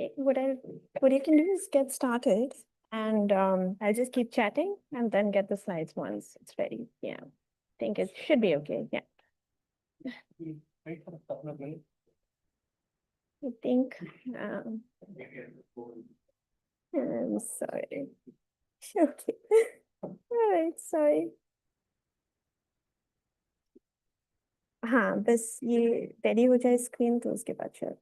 Okay, what you can do is get started and I'll just keep chatting and then get the slides once it's ready. Yeah, I think it should be okay. Yeah. Wait for a couple of minutes. I think I'm sorry. Okay. All right, sorry. हाँ बस ये ready हो जाए screen तो उसके बाद share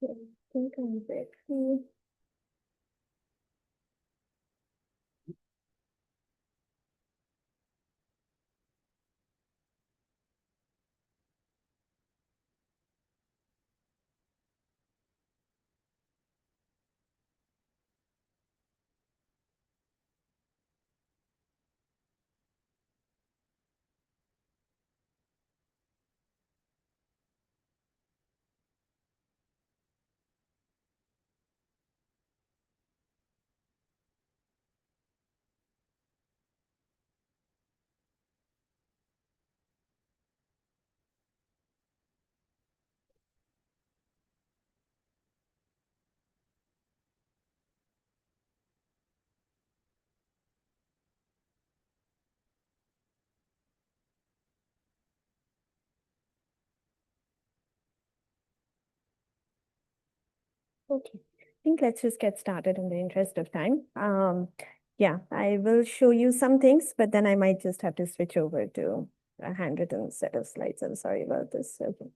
I think I'm ready. Okay, I think let's just get started in the interest of time. Yeah, I will show you some things, but then I might just have to switch over to a handwritten set of slides. I'm sorry about this. Okay.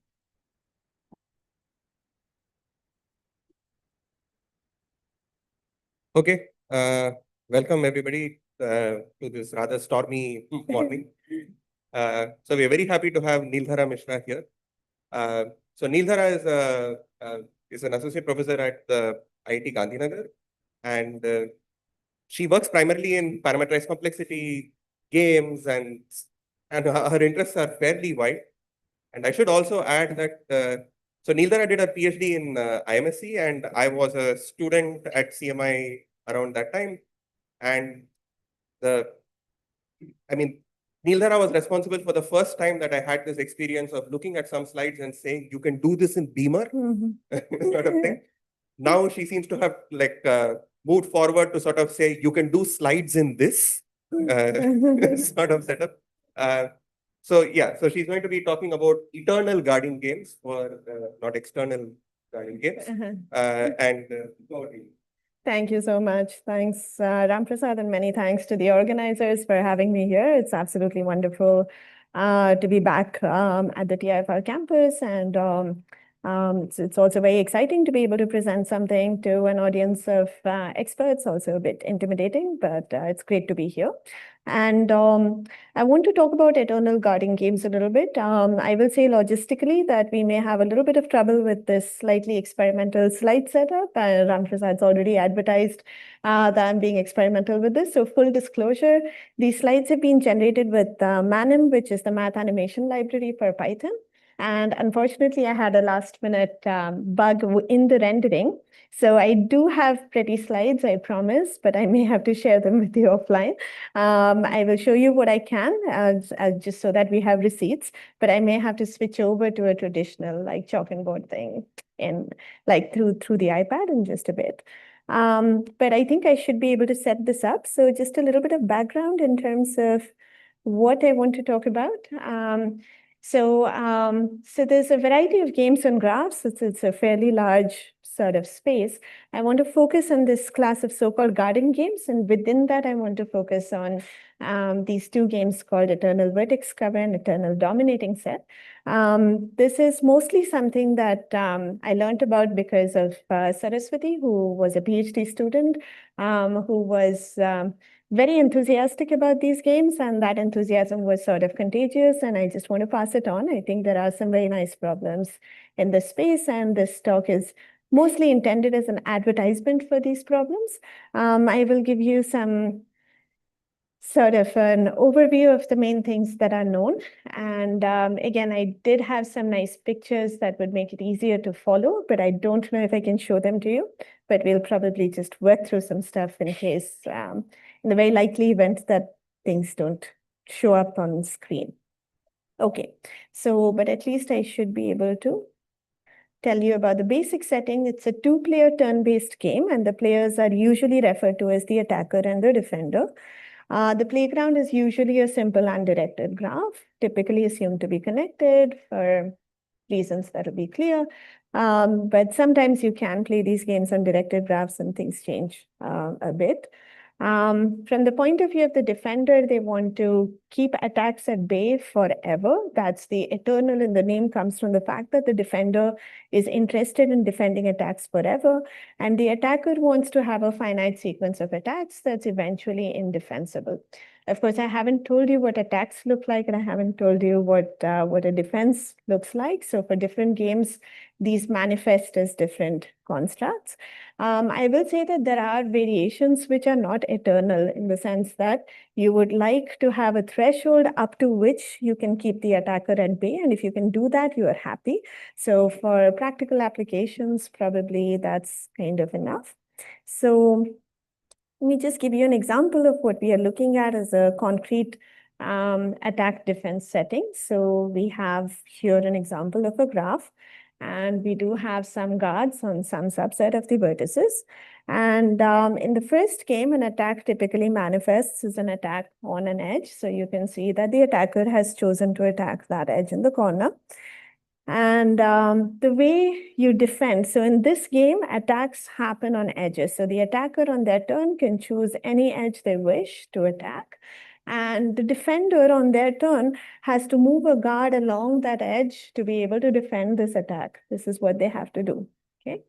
Okay, welcome everybody to this rather stormy morning. So we're very happy to have Neeldhara Misra here. So Neeldhara is an associate professor at the IIT Gandhinagar, and she works primarily in parameterized complexity, games, and her interests are fairly wide. And I should also add that so Neeldhara did her PhD in IMSc, and I was a student at CMI around that time. And Neeldhara was responsible for the first time that I had this experience of looking at some slides and saying, you can do this in Beamer, sort of thing. Now she seems to have moved forward to sort of say, you can do slides in this sort of setup. So she's going to be talking about eternal guarding games for not external guarding games. Thank you so much. Thanks, Ramprasad, and many thanks to the organizers for having me here. It's absolutely wonderful to be back at the TIFR campus, and it's also very exciting to be able to present something to an audience of experts, also a bit intimidating, but it's great to be here. And I want to talk about eternal guarding games a little bit. I will say logistically that we may have a little bit of trouble with this slightly experimental slide setup. Ramprasad's already advertised that I'm being experimental with this. So full disclosure, these slides have been generated with Manim, which is the math animation library for Python. And unfortunately, I had a last minute bug in the rendering. So I do have pretty slides, I promise, but I may have to share them with you offline. I will show you what I can, just so that we have receipts, but I may have to switch over to a traditional like chalk and board thing in like through the iPad in just a bit. But I think I should be able to set this up. So just a little bit of background in terms of what I want to talk about. So there's a variety of games on graphs. It's a fairly large sort of space. I want to focus on this class of so-called garden games, and within that, I want to focus on these two games called Eternal Vertex Cover and Eternal Dominating Set. This is mostly something that I learned about because of Saraswati, who was a PhD student, who was very enthusiastic about these games, and that enthusiasm was sort of contagious, and I just want to pass it on. I think there are some very nice problems in this space, and this talk is mostly intended as an advertisement for these problems. I will give you some sort of an overview of the main things that are known. And again, I did have some nice pictures that would make it easier to follow, but I don't know if I can show them to you, but we'll probably just work through some stuff in case, in the very likely event that things don't show up on screen. Okay, so, but at least I should be able to tell you about the basic setting. It's a two-player turn-based game, and the players are usually referred to as the attacker and the defender. The playground is usually a simple undirected graph, typically assumed to be connected for reasons that will be clear. But sometimes you can play these games on directed graphs and things change a bit. From the point of view of the defender, they want to keep attacks at bay forever. That's the eternal in the name comes from the fact that the defender is interested in defending attacks forever, and the attacker wants to have a finite sequence of attacks that's eventually indefensible. Of course, I haven't told you what attacks look like, and I haven't told you what a defense looks like. So for different games, these manifest as different constructs. I will say that there are variations which are not eternal, in the sense that you would like to have a threshold up to which you can keep the attacker at bay. And if you can do that, you are happy. So for practical applications, probably that's kind of enough. So let me just give you an example of what we are looking at as a concrete attack defense setting. So we have here an example of a graph, and we do have some guards on some subset of the vertices. And in the first game, an attack typically manifests as an attack on an edge. So you can see that the attacker has chosen to attack that edge in the corner. And the way you defend, so in this game, attacks happen on edges. So the attacker on their turn can choose any edge they wish to attack. And the defender on their turn has to move a guard along that edge to be able to defend this attack. This is what they have to do, okay?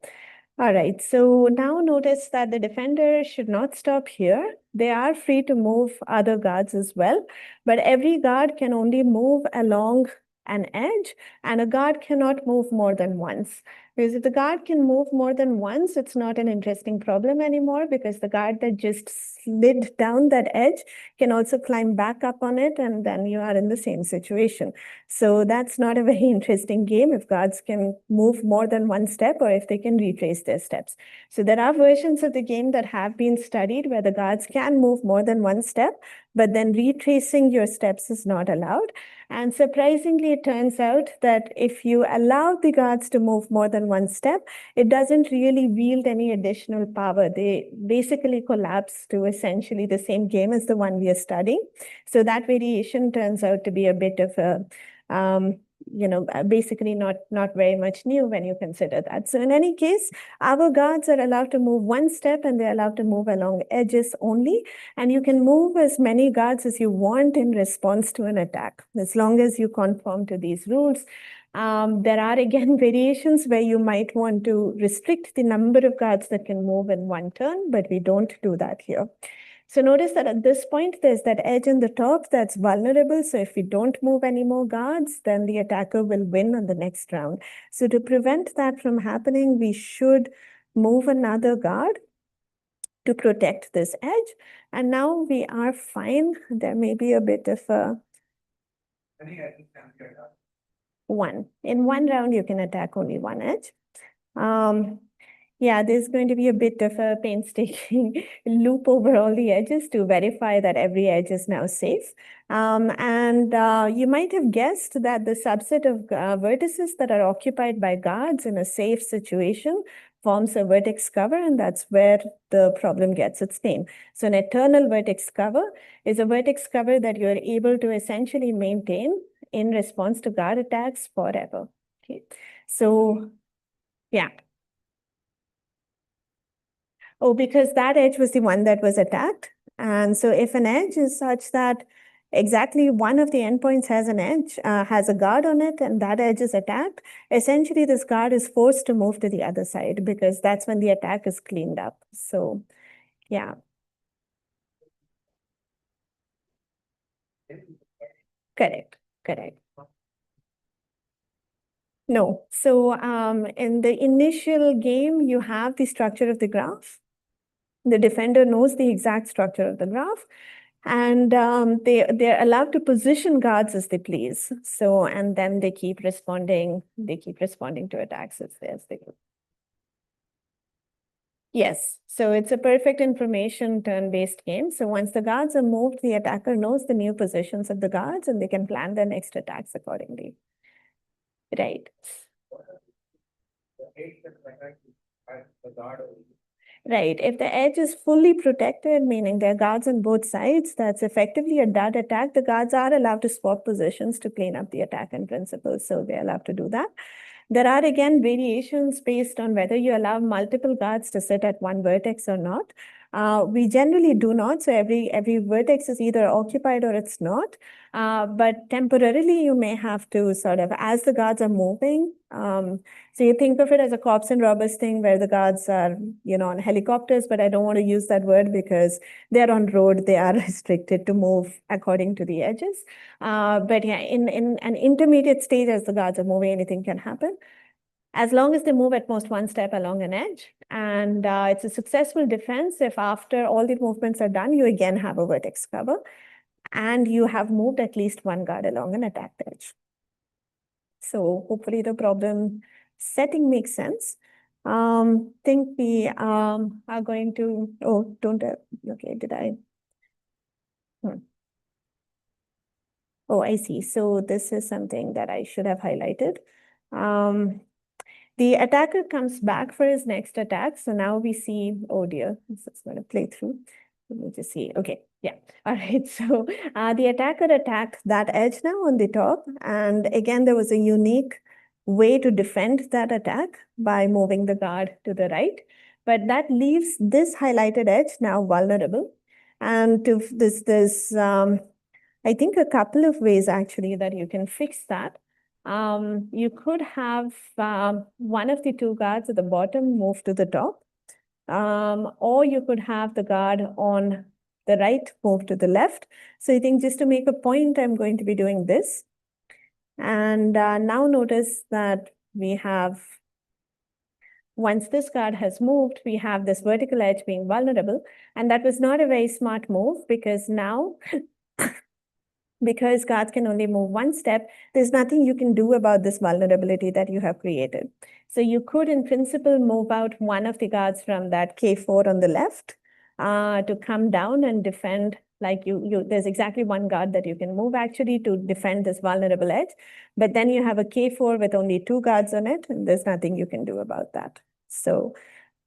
All right, so now notice that the defender should not stop here. They are free to move other guards as well, but every guard can only move along an edge, and a guard cannot move more than once. Because if the guard can move more than once, it's not an interesting problem anymore, because the guard that just slid down that edge can also climb back up on it, and then you are in the same situation. So that's not a very interesting game if guards can move more than one step, or if they can retrace their steps. So there are versions of the game that have been studied where the guards can move more than one step, but then retracing your steps is not allowed. And surprisingly, it turns out that if you allow the guards to move more than one step, it doesn't really wield any additional power. They basically collapse to essentially the same game as the one we are studying. So that variation turns out to be a bit of a basically not very much new when you consider that. So in any case, our guards are allowed to move one step, and they're allowed to move along edges only. And you can move as many guards as you want in response to an attack, as long as you conform to these rules. There are again variations where you might want to restrict the number of guards that can move in one turn, but we don't do that here. So notice that at this point, there's that edge in the top that's vulnerable. So if we don't move any more guards, then the attacker will win on the next round. So to prevent that from happening, we should move another guard to protect this edge. And now we are fine. There may be a bit of a... one. In one round, you can attack only one edge. Yeah, there's going to be a bit of a painstaking loop over all the edges to verify that every edge is now safe. And you might have guessed that the subset of vertices that are occupied by guards in a safe situation forms a vertex cover, and that's where the problem gets its name. So an eternal vertex cover is a vertex cover that you're able to essentially maintain in response to guard attacks forever. Okay, so yeah. Oh, because that edge was the one that was attacked. And so if an edge is such that exactly one of the endpoints has an edge, has a guard on it, and that edge is attacked, essentially this guard is forced to move to the other side because that's when the attack is cleaned up. So yeah. Correct, correct. No. So in the initial game, you have the structure of the graph. The defender knows the exact structure of the graph, and they're allowed to position guards as they please. So, and then they keep responding to attacks as they go. Yes, so it's a perfect information turn-based game. So once the guards are moved, the attacker knows the new positions of the guards, and they can plan their next attacks accordingly. Right. Right. If the edge is fully protected, meaning there are guards on both sides, that's effectively a dud attack. The guards are allowed to swap positions to clean up the attack in principle, so they're allowed to do that. There are, again, variations based on whether you allow multiple guards to sit at one vertex or not. We generally do not, so every vertex is either occupied or it's not. But temporarily, you may have to sort of, as the guards are moving, so you think of it as a cops and robbers thing where the guards are, on helicopters, but I don't want to use that word because they're on road, they are restricted to move according to the edges. But yeah, in an intermediate stage, as the guards are moving, anything can happen. As long as they move at most one step along an edge. And it's a successful defense if after all the movements are done, you again have a vertex cover and you have moved at least one guard along an attacked edge. So hopefully the problem setting makes sense. Think we are going to, oh, don't, okay, did I? Oh, I see. So this is something that I should have highlighted. The attacker comes back for his next attack. So now we see, oh dear, this is going to play through. Let me just see. Okay, yeah. All right. So the attacker attacked that edge now on the top. And again, there was a unique way to defend that attack by moving the guard to the right. But that leaves this highlighted edge now vulnerable. And to this I think a couple of ways actually that you can fix that. You could have one of the two guards at the bottom move to the top, or you could have the guard on the right move to the left. So I think just to make a point, I'm going to be doing this. And now notice that we have, once this guard has moved, we have this vertical edge being vulnerable. And that was not a very smart move because now because guards can only move one step, there's nothing you can do about this vulnerability that you have created. So you could, in principle, move out one of the guards from that K4 on the left to come down and defend. Like there's exactly one guard that you can move actually to defend this vulnerable edge. But then you have a K4 with only two guards on it, and there's nothing you can do about that. So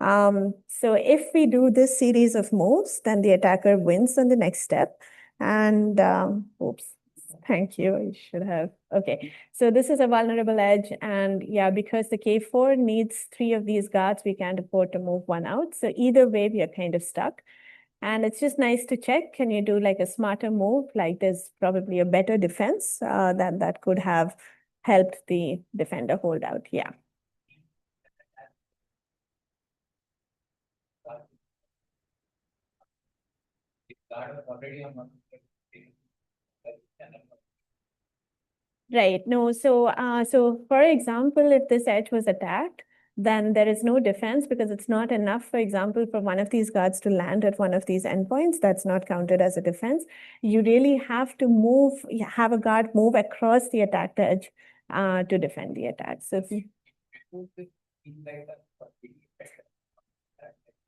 if we do this series of moves, then the attacker wins on the next step. And oops, thank you. I should have. Okay, so this is a vulnerable edge. And yeah, because the K4 needs three of these guards, we can't afford to move one out. So either way, we are kind of stuck. And it's just nice to check. Can you do like a smarter move? Like there's probably a better defense that could have helped the defender hold out. Yeah. Right. No. So for example, if this edge was attacked, then there is no defense because it's not enough, for example, for one of these guards to land at one of these endpoints. That's not counted as a defense. You really have to have a guard move across the attacked edge to defend the attack. So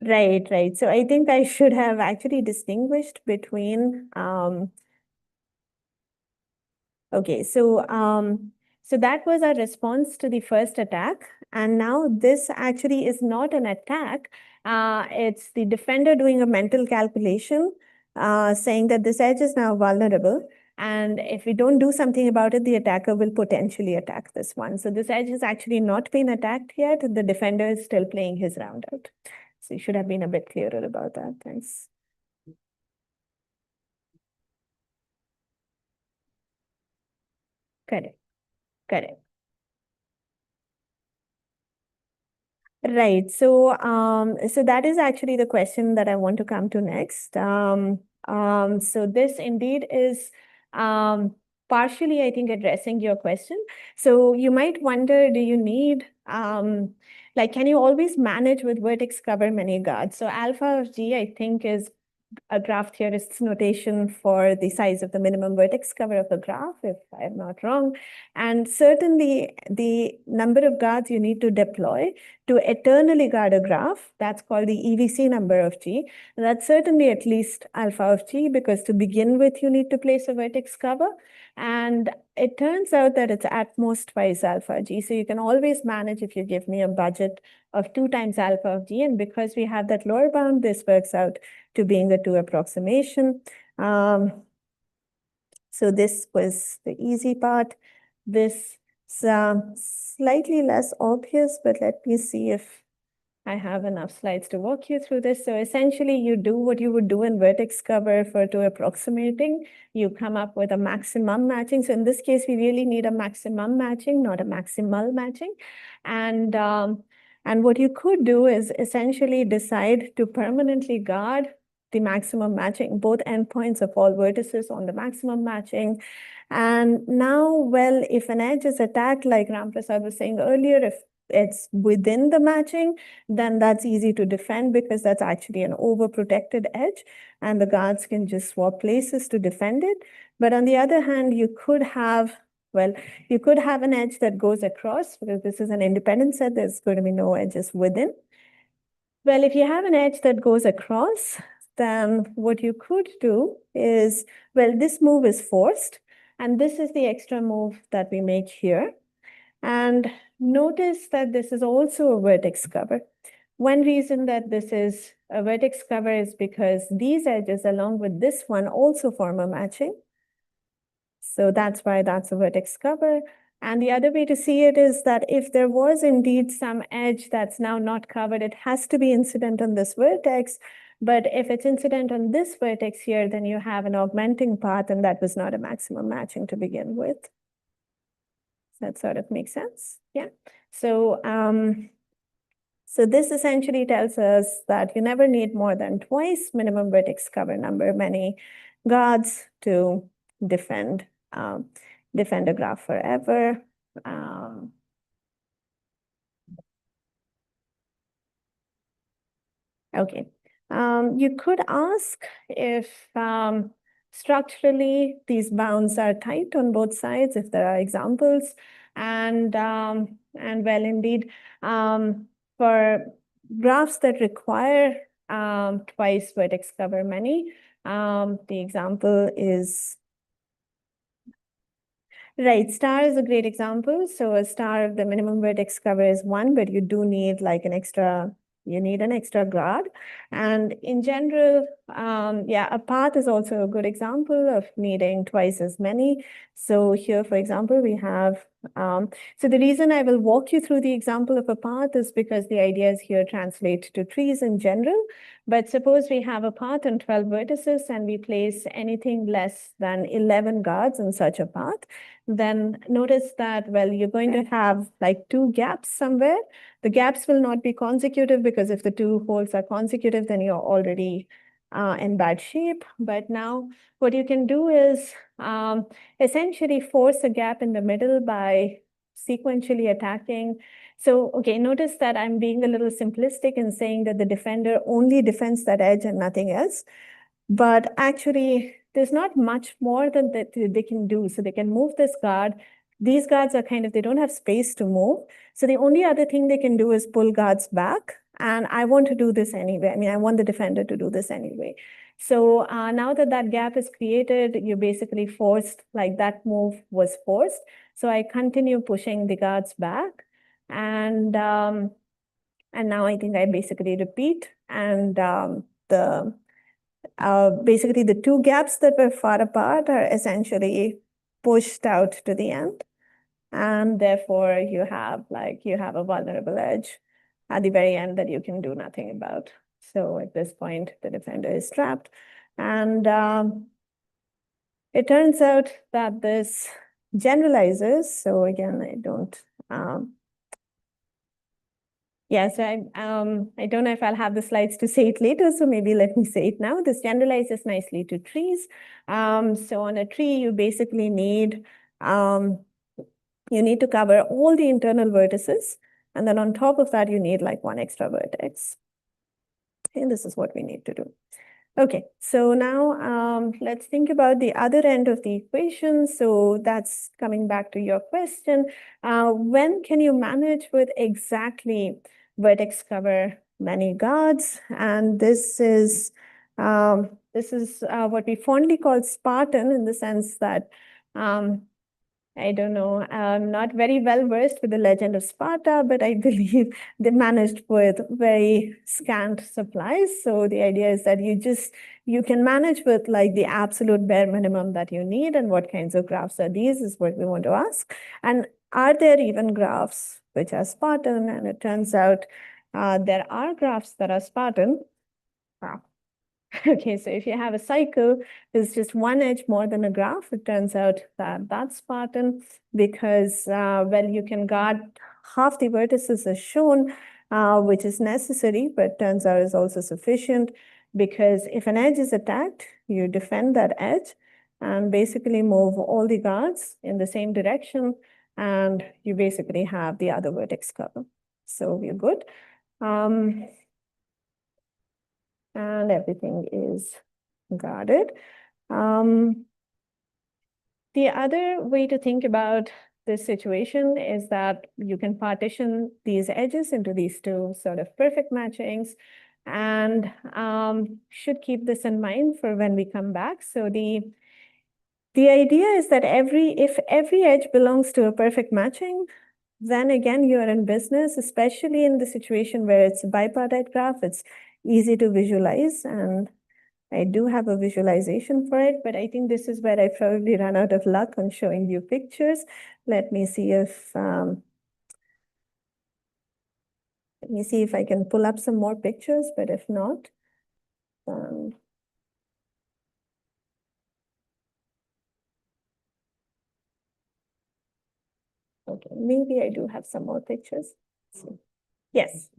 right. So I think I should have actually distinguished between okay, so that was our response to the first attack. And now this actually is not an attack. It's the defender doing a mental calculation, saying that this edge is now vulnerable. And if we don't do something about it, the attacker will potentially attack this one. So this edge has actually not been attacked yet. The defender is still playing his round out. So you should have been a bit clearer about that. Thanks. Correct. Right. So that is actually the question that I want to come to next. So this indeed is partially, I think, addressing your question. So you might wonder, do you need like, can you always manage with vertex cover many guards? So alpha of G, I think, is a graph theorist's notation for the size of the minimum vertex cover of a graph, if I'm not wrong. And certainly the number of guards you need to deploy to eternally guard a graph, that's called the EVC number of G. And that's certainly at least alpha of G, because to begin with, you need to place a vertex cover. And it turns out that it's at most twice alpha G. So you can always manage if you give me a budget of 2 times alpha of G. And because we have that lower bound, this works out to being a 2 approximation. So this was the easy part. This is slightly less obvious, but let me see if I have enough slides to walk you through this. So essentially, you do what you would do in vertex cover for 2 approximating. You come up with a maximum matching. So in this case, we really need a maximum matching, not a maximal matching. And what you could do is essentially decide to permanently guard the maximum matching, both endpoints of all vertices on the maximum matching. And now, well, if an edge is attacked, like Ramprasad was saying earlier, if it's within the matching, then that's easy to defend because that's actually an overprotected edge and the guards can just swap places to defend it. But on the other hand, you could have an edge that goes across because this is an independent set. There's going to be no edges within. Well, if you have an edge that goes across, then what you could do is, well, this move is forced, and this is the extra move that we make here. And notice that this is also a vertex cover. One reason that this is a vertex cover is because these edges, along with this one, also form a matching. So that's why that's a vertex cover. And the other way to see it is that if there was indeed some edge that's now not covered, it has to be incident on this vertex. But if it's incident on this vertex here, then you have an augmenting path, and that was not a maximum matching to begin with. That sort of makes sense. Yeah. So this essentially tells us that you never need more than twice minimum vertex cover number many guards to defend a graph forever. Okay. You could ask if structurally these bounds are tight on both sides, if there are examples. And well, indeed, for graphs that require twice vertex cover many, the example is right. Star is a great example. So a star, the minimum vertex cover is 1, but you do need like an extra guard. And in general, a path is also a good example of needing twice as many. So here, for example, we have, so the reason I will walk you through the example of a path is because the ideas here translate to trees in general. But suppose we have a path and 12 vertices and we place anything less than 11 guards in such a path, then notice that, well, you're going to have like 2 gaps somewhere. The gaps will not be consecutive because if the 2 holes are consecutive, then you're already in bad shape. But now what you can do is essentially force a gap in the middle by sequentially attacking. So, okay, notice that I'm being a little simplistic in saying that the defender only defends that edge and nothing else. But actually, there's not much more than that they can do. So they can move this guard, these guards are kind of, they don't have space to move. So the only other thing they can do is pull guards back. And I want to do this anyway. I mean, I want the defender to do this anyway. So now that that gap is created, you're basically forced, like that move was forced. So I continue pushing the guards back. And now I think I basically repeat. And basically the two gaps that were far apart are essentially pushed out to the end. And therefore you have a vulnerable edge at the very end that you can do nothing about. So at this point, the defender is trapped. And it turns out that this generalizes. So again, I don't, yeah, so I don't know if I'll have the slides to say it later, so maybe let me say it now. This generalizes nicely to trees. So on a tree, you basically need, you need to cover all the internal vertices. And then on top of that, you need like one extra vertex. And this is what we need to do. Okay, so now let's think about the other end of the equation. So that's coming back to your question. When can you manage with exactly vertex cover many guards? And this is what we fondly call Spartan, in the sense that I don't know, I'm not very well versed with the legend of Sparta, but I believe they managed with very scant supplies. So the idea is that you can manage with like the absolute bare minimum that you need. And what kinds of graphs are these is what we want to ask. And are there even graphs which are Spartan? And it turns out there are graphs that are Spartan. Wow. Okay, so if you have a cycle, there's just one edge more than a graph. It turns out that that's Spartan because, well, you can guard half the vertices as shown, which is necessary, but turns out is also sufficient because if an edge is attacked, you defend that edge and basically move all the guards in the same direction, and you basically have the other vertex cover. So we're good. And everything is guarded. The other way to think about this situation is that you can partition these edges into these two sort of perfect matchings, and should keep this in mind for when we come back. So the idea is that if every edge belongs to a perfect matching, then again, you're in business, especially in the situation where it's a bipartite graph. It's easy to visualize, and I do have a visualization for it, but I think this is where I probably run out of luck on showing you pictures. Let me see if I can pull up some more pictures, but if not, okay, maybe I do have some more pictures. Yes.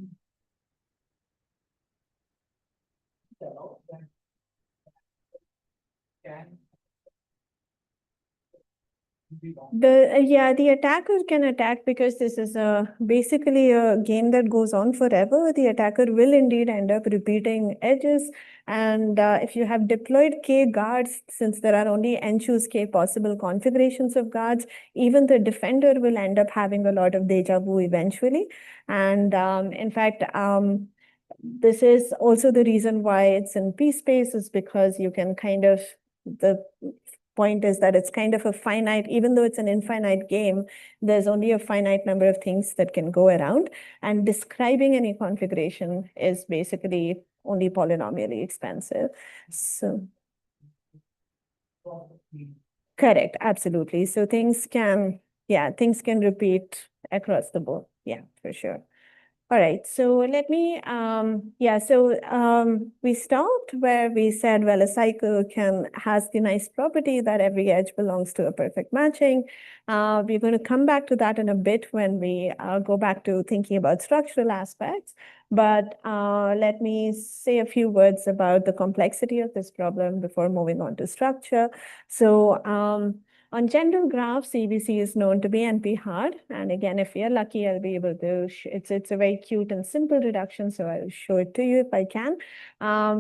The attacker can attack because this is basically a game that goes on forever. The attacker will indeed end up repeating edges. And if you have deployed k guards, since there are only n choose k possible configurations of guards, even the defender will end up having a lot of deja vu eventually. And in fact, this is also the reason why it's in P space, is because you can kind of, the point is that it's kind of a finite, even though it's an infinite game, there's only a finite number of things that can go around. And describing any configuration is basically only polynomially expensive. So, correct, absolutely. So things can repeat across the board. Yeah, for sure. All right, so let me, we stopped where we said, well, a cycle has the nice property that every edge belongs to a perfect matching. We're going to come back to that in a bit when we go back to thinking about structural aspects. But let me say a few words about the complexity of this problem before moving on to structure. So On general graphs, EBC is known to be NP-hard. And again, if you're lucky, I'll be able to, it's a very cute and simple reduction, so I'll show it to you if I can.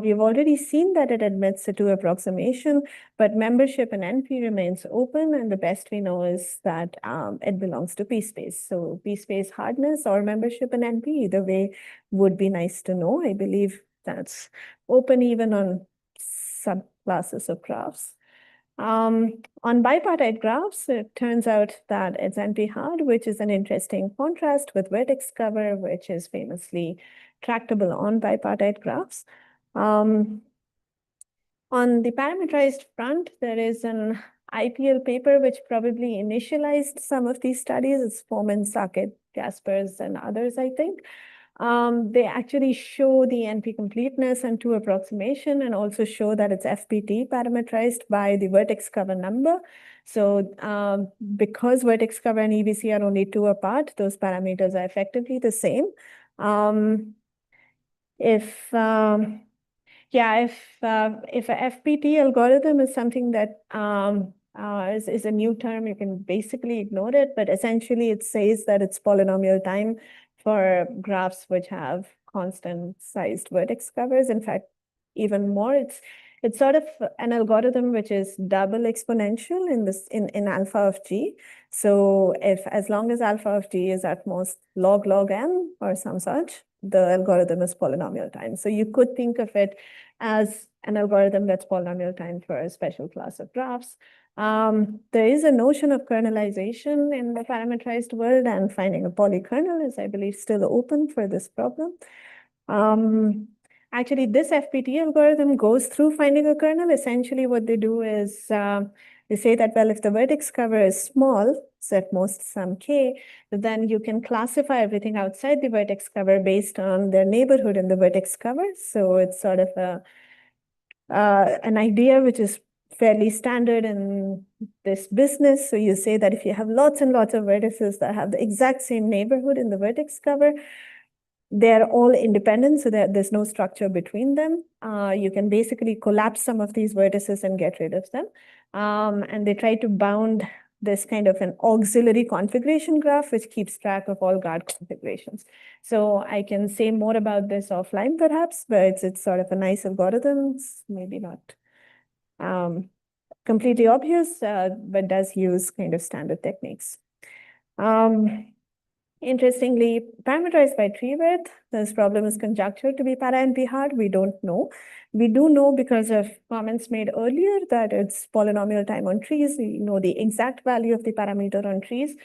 We've already seen that it admits a 2 approximation, but membership in NP remains open, and the best we know is that it belongs to P-space. So P-space hardness or membership in NP, either way would be nice to know. I believe that's open even on subclasses of graphs. On bipartite graphs, it turns out that it's NP-hard, which is an interesting contrast with vertex cover, which is famously tractable on bipartite graphs. On the parametrized front, there is an IPL paper which probably initialized some of these studies. It's Foreman, Sackett, Jaspers, and others, I think. They actually show the NP completeness and 2 approximation, and also show that it's FPT parameterized by the vertex cover number. So because vertex cover and EBC are only 2 apart, those parameters are effectively the same. If a FPT algorithm is something that is a new term, you can basically ignore it, but essentially it says that it's polynomial time for graphs which have constant sized vertex covers. In fact, even more, it's sort of an algorithm which is double exponential in alpha of g. So as long as alpha of g is at most log n or some such, the algorithm is polynomial time. So you could think of it as an algorithm that's polynomial time for a special class of graphs. There is a notion of kernelization in the parametrized world, and finding a polykernel is, I believe, still open for this problem. Actually, this FPT algorithm goes through finding a kernel. Essentially, what they do is they say that, well, if the vertex cover is small, so at most some k, then you can classify everything outside the vertex cover based on their neighborhood in the vertex cover. So it's sort of an idea which is fairly standard in this business. So you say that if you have lots and lots of vertices that have the exact same neighborhood in the vertex cover, they're all independent, so there's no structure between them. You can basically collapse some of these vertices and get rid of them. And they try to bound this kind of an auxiliary configuration graph, which keeps track of all guard configurations. So I can say more about this offline, perhaps, but it's sort of a nice algorithm. It's maybe not completely obvious, but does use kind of standard techniques. Interestingly, parameterized by tree width, this problem is conjectured to be para-NP-hard. We don't know. We do know because of comments made earlier that it's polynomial time on trees. We know the exact value of the parameter on trees.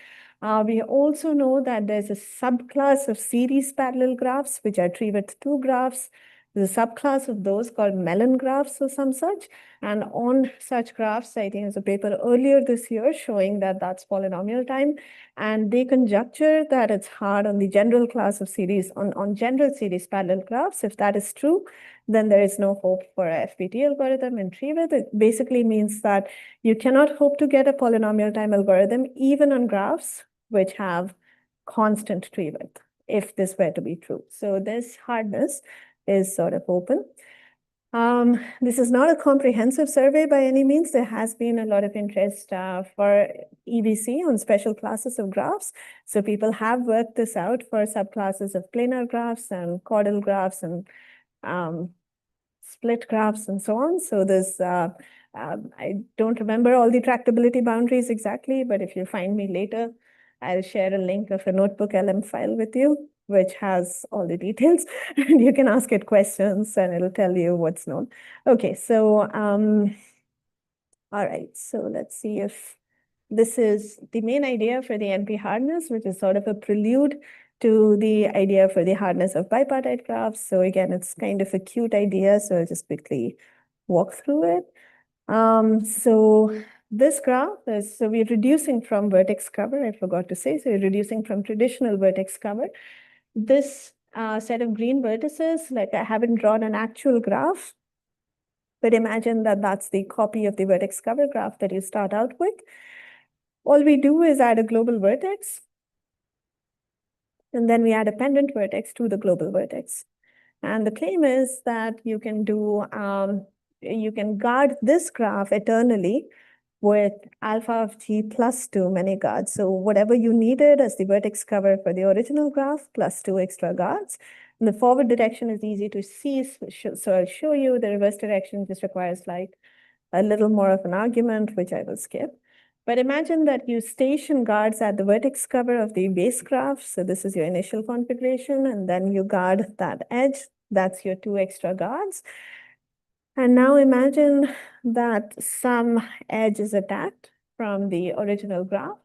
We also know that there's a subclass of series parallel graphs, which are tree width 2 graphs. There's a subclass of those called melon graphs or some such. And on such graphs, I think there's a paper earlier this year showing that that's polynomial time. And they conjecture that it's hard on the general class of series, on general series parallel graphs. If that is true, then there is no hope for a FPT algorithm in tree width. It basically means that you cannot hope to get a polynomial time algorithm even on graphs which have constant tree width, if this were to be true. So this hardness is sort of open. This is not a comprehensive survey by any means. There has been a lot of interest for EBC on special classes of graphs. So people have worked this out for subclasses of planar graphs and chordal graphs and split graphs and so on. So there's, I don't remember all the tractability boundaries exactly, but if you find me later, I'll share a link of a notebook LM file with you, which has all the details. And you can ask it questions and it'll tell you what's known. Okay, so, all right, so let's see if this is the main idea for the NP hardness, which is sort of a prelude to the idea for the hardness of bipartite graphs. So again, it's kind of a cute idea, so I'll just quickly walk through it. So this graph is, so we're reducing from vertex cover, I forgot to say, so we're reducing from traditional vertex cover. This set of green vertices, like I haven't drawn an actual graph, but imagine that that's the copy of the vertex cover graph that you start out with. All we do is add a global vertex, and then we add a pendant vertex to the global vertex. And the claim is that you can do, you can guard this graph eternally with alpha of G plus 2 many guards. So whatever you needed as the vertex cover for the original graph plus 2 extra guards. And the forward direction is easy to see, so I'll show you. The reverse direction just requires like a little more of an argument, which I will skip. But imagine that you station guards at the vertex cover of the base graph. So this is your initial configuration, and then you guard that edge. That's your 2 extra guards. And now imagine that some edge is attacked from the original graph.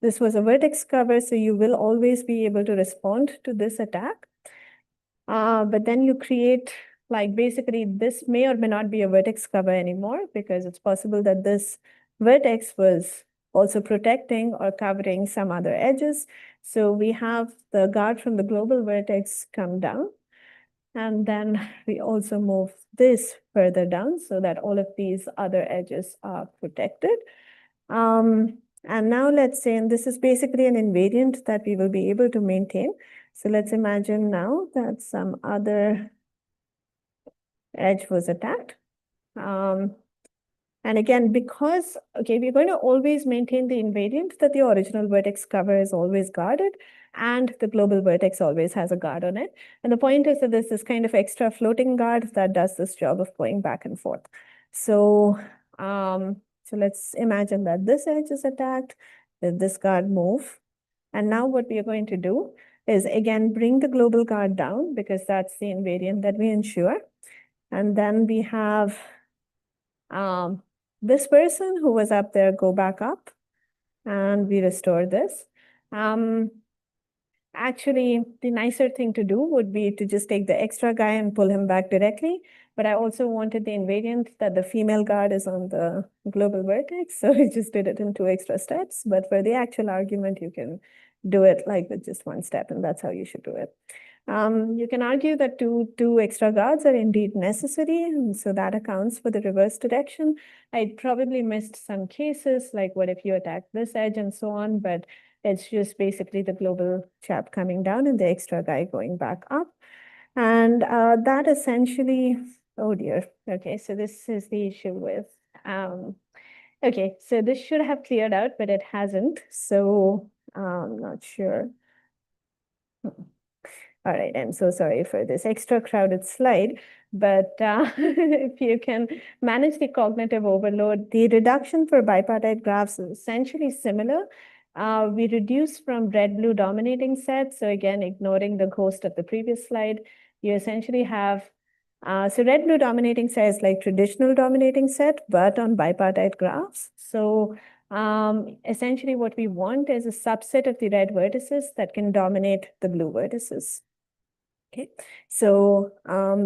This was a vertex cover, so you will always be able to respond to this attack. But then you create, like, basically this may or may not be a vertex cover anymore, because it's possible that this vertex was also protecting or covering some other edges. So we have the guard from the global vertex come down. And then we also move this further down so that all of these other edges are protected. And now let's say, and this is basically an invariant that we will be able to maintain. So let's imagine now that some other edge was attacked. And again, because, okay, we're going to always maintain the invariant that the original vertex cover is always guarded and the global vertex always has a guard on it. And the point is that there's this kind of extra floating guard that does this job of going back and forth. So, so let's imagine that this edge is attacked, that this guard move. And now what we are going to do is again, bring the global guard down because that's the invariant that we ensure. And then we have this person who was up there go back up and we restore this. Actually, the nicer thing to do would be to just take the extra guy and pull him back directly. But I also wanted the invariant that the female guard is on the global vertex. So I just did it in 2 extra steps. But for the actual argument, you can do it like with just 1 step, and that's how you should do it. You can argue that two extra guards are indeed necessary, and so that accounts for the reverse direction. I probably missed some cases, like what if you attack this edge and so on, but it's just basically the global chap coming down and the extra guy going back up. And that essentially, oh dear, okay, so this is the issue with, okay, so this should have cleared out, but it hasn't, so I'm not sure. All right, I'm so sorry for this extra crowded slide, but if you can manage the cognitive overload, the reduction for bipartite graphs is essentially similar. We reduce from red-blue dominating set. So again, ignoring the ghost of the previous slide, you essentially have, so red-blue dominating set is like traditional dominating set, but on bipartite graphs. So essentially what we want is a subset of the red vertices that can dominate the blue vertices. Okay, so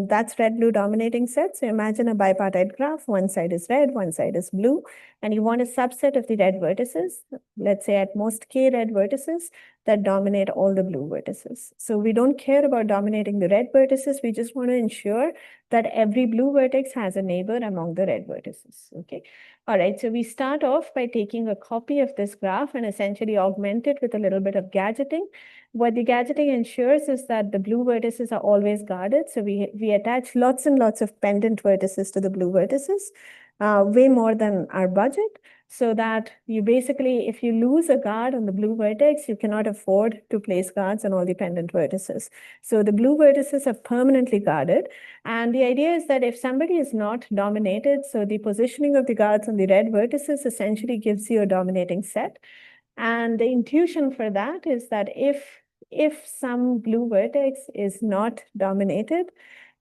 that's red-blue dominating set. So imagine a bipartite graph. One side is red, one side is blue, and you want a subset of the red vertices, let's say at most k red vertices that dominate all the blue vertices. So we don't care about dominating the red vertices. We just want to ensure that every blue vertex has a neighbor among the red vertices. Okay, all right, so we start off by taking a copy of this graph and essentially augment it with a little bit of gadgeting. What the gadgeting ensures is that the blue vertices are always guarded. So we attach lots and lots of pendant vertices to the blue vertices, way more than our budget, so that you basically, if you lose a guard on the blue vertex, you cannot afford to place guards on all the pendant vertices. So the blue vertices are permanently guarded. And the idea is that if somebody is not dominated, so the positioning of the guards on the red vertices essentially gives you a dominating set. And the intuition for that is that if some blue vertex is not dominated,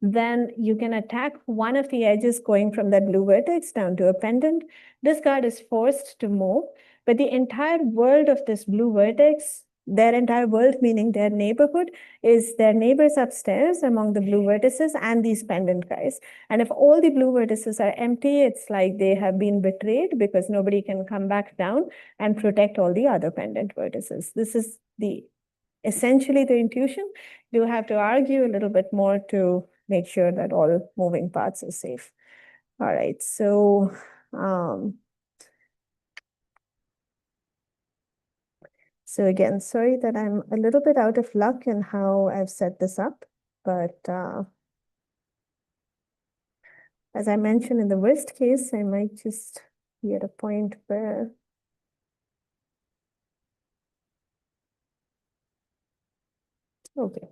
then you can attack one of the edges going from that blue vertex down to a pendant. This guard is forced to move, but the entire world of this blue vertex, their entire world, meaning their neighborhood, is their neighbors upstairs among the blue vertices and these pendant guys. And if all the blue vertices are empty, it's like they have been betrayed because nobody can come back down and protect all the other pendant vertices. This is essentially the intuition. You have to argue a little bit more to make sure that all moving parts are safe. All right, so so again, sorry that I'm a little bit out of luck in how I've set this up, but as I mentioned, in the worst case, I might just be at a point where okay.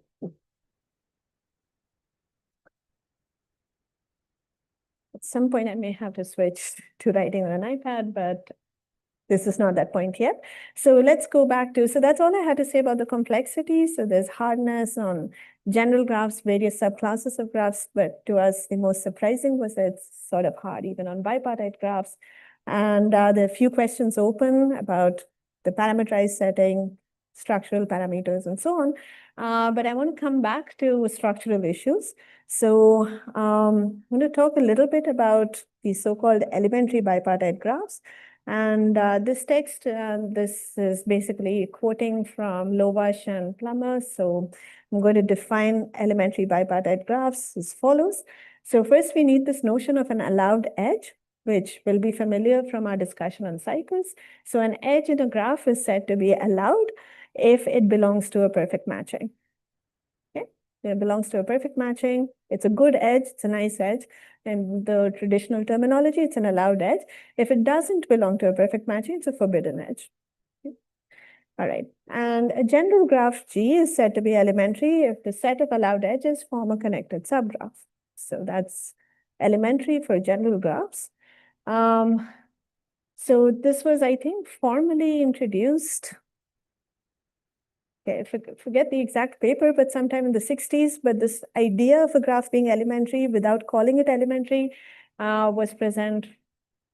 At some point, I may have to switch to writing on an iPad, but this is not that point yet. So let's go back to, so that's all I had to say about the complexity. So there's hardness on general graphs, various subclasses of graphs, but to us, the most surprising was that it's sort of hard even on bipartite graphs. And there are a few questions open about the parameterized setting, structural parameters, and so on. But I want to come back to structural issues. So I'm going to talk a little bit about the so-called elementary bipartite graphs. And this text, this is basically quoting from Lovash and Plummer. So I'm going to define elementary bipartite graphs as follows. So first, we need this notion of an allowed edge, which will be familiar from our discussion on cycles. So an edge in a graph is said to be allowed if it belongs to a perfect matching. Okay, it belongs to a perfect matching. It's a good edge. It's a nice edge. In the traditional terminology, it's an allowed edge. If it doesn't belong to a perfect matching, it's a forbidden edge. Okay. All right. And a general graph G is said to be elementary if the set of allowed edges form a connected subgraph. So that's elementary for general graphs. So this was, I think, formally introduced. Okay, forget the exact paper, but sometime in the 60s. But this idea of a graph being elementary without calling it elementary was present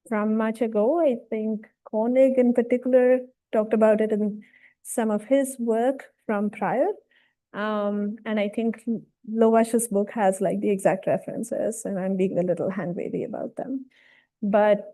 from much ago. I think Koenig in particular talked about it in some of his work from prior. And I think Lovash's book has like the exact references, and I'm being a little hand-wavy about them. But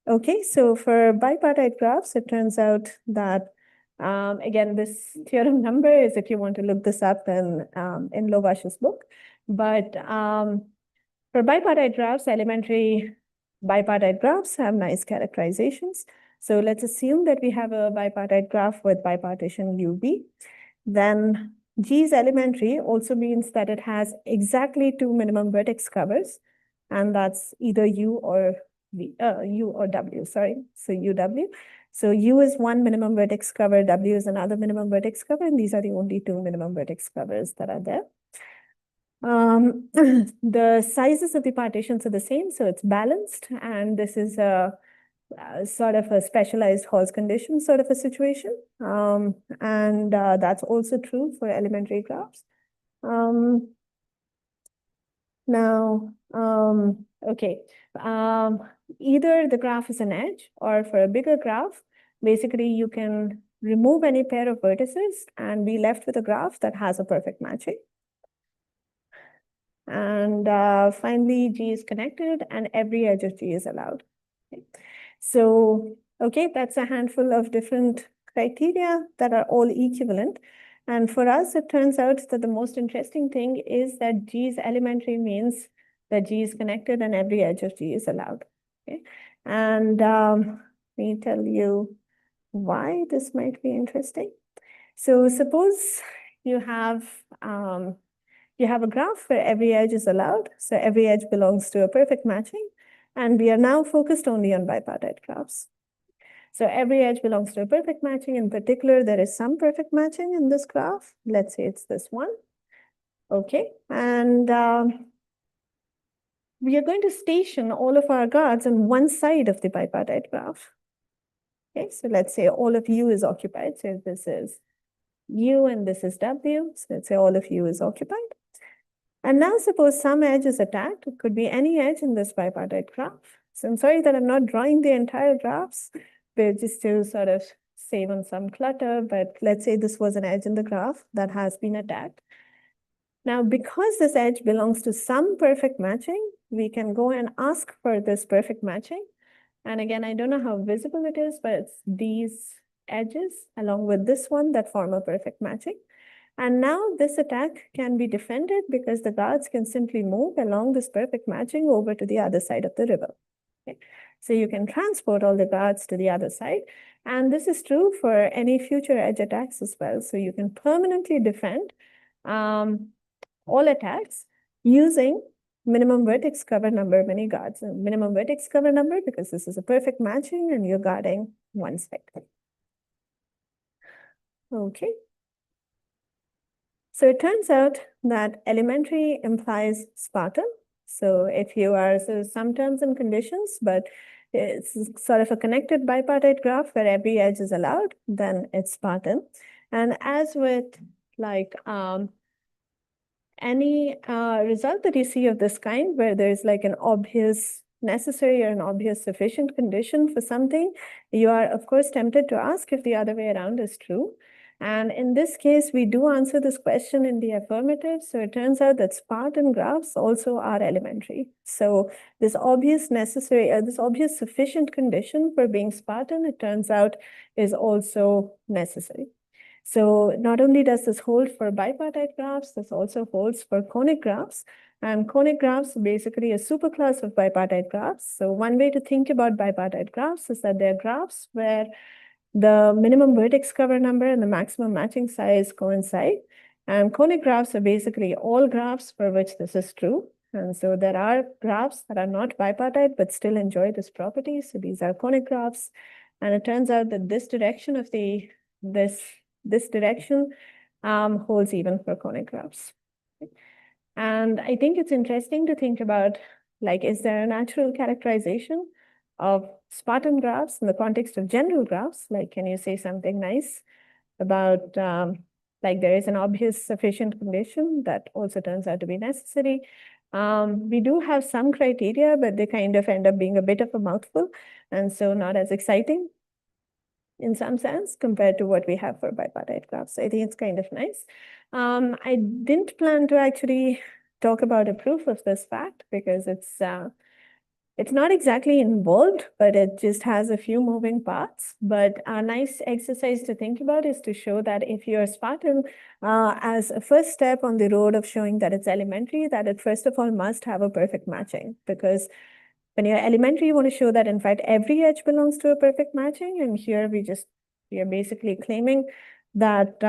okay, so for bipartite graphs, it turns out that again, this theorem number is if you want to look this up in Lovash's book. But for bipartite graphs, elementary bipartite graphs have nice characterizations. So let's assume that we have a bipartite graph with bipartition UB. Then G is elementary also means that it has exactly two minimum vertex covers, and that's either U or W, sorry. So UW. So U is one minimum vertex cover, W is another minimum vertex cover, and these are the only two minimum vertex covers that are there. The sizes of the partitions are the same, so it's balanced, and this is a sort of a specialized Hall's condition sort of a situation. And that's also true for elementary graphs. Now, okay, either the graph is an edge, or for a bigger graph, basically you can remove any pair of vertices and be left with a graph that has a perfect matching. And finally, G is connected and every edge of G is allowed. Okay. So, okay, that's a handful of different criteria that are all equivalent. And for us, it turns out that the most interesting thing is that G is elementary means that G is connected and every edge of G is allowed. Okay. And let me tell you why this might be interesting. So suppose you have a graph where every edge is allowed. So every edge belongs to a perfect matching. And we are now focused only on bipartite graphs. So every edge belongs to a perfect matching. In particular, there is some perfect matching in this graph. Let's say it's this one. Okay. And we are going to station all of our guards on one side of the bipartite graph. Okay. So let's say all of U is occupied. So this is U and this is W. So let's say all of U is occupied. And now suppose some edge is attacked. It could be any edge in this bipartite graph. So I'm sorry that I'm not drawing the entire graphs, but just to sort of save on some clutter. But let's say this was an edge in the graph that has been attacked. Now, because this edge belongs to some perfect matching, we can go and ask for this perfect matching. And again, I don't know how visible it is, but it's these edges along with this one that form a perfect matching. And now this attack can be defended because the guards can simply move along this perfect matching over to the other side of the river. Okay. So you can transport all the guards to the other side. And this is true for any future edge attacks as well. So you can permanently defend all attacks using minimum vertex cover number many guards. And minimum vertex cover number because this is a perfect matching and you're guarding one spec. Okay. So it turns out that elementary implies Spartan. So if you are, so some terms and conditions, but it's sort of a connected bipartite graph where every edge is allowed, then it's Spartan. And as with like any result that you see of this kind, where there's like an obvious necessary or an obvious sufficient condition for something, you are of course tempted to ask if the other way around is true. And in this case, we do answer this question in the affirmative. So it turns out that Spartan graphs also are elementary. So this obvious necessary, this obvious sufficient condition for being Spartan, it turns out is also necessary. So not only does this hold for bipartite graphs, this also holds for conic graphs. And conic graphs are basically a superclass of bipartite graphs. So one way to think about bipartite graphs is that they're graphs where the minimum vertex cover number and the maximum matching size coincide. And conic graphs are basically all graphs for which this is true. And so there are graphs that are not bipartite but still enjoy this property. So these are conic graphs. And it turns out that this direction of this direction holds even for conic graphs. And I think it's interesting to think about, like, is there a natural characterization of Spartan graphs in the context of general graphs? Like, can you say something nice about, like, there is an obvious sufficient condition that also turns out to be necessary. We do have some criteria, but they kind of end up being a bit of a mouthful, and so not as exciting in some sense compared to what we have for bipartite graphs. So I think it's kind of nice. I didn't plan to actually talk about a proof of this fact because it's not exactly involved, but it just has a few moving parts. But a nice exercise to think about is to show that if you're Spartan, as a first step on the road of showing that it's elementary, that it first of all must have a perfect matching. Because when you're elementary, you want to show that in fact every edge belongs to a perfect matching. And here we are basically claiming that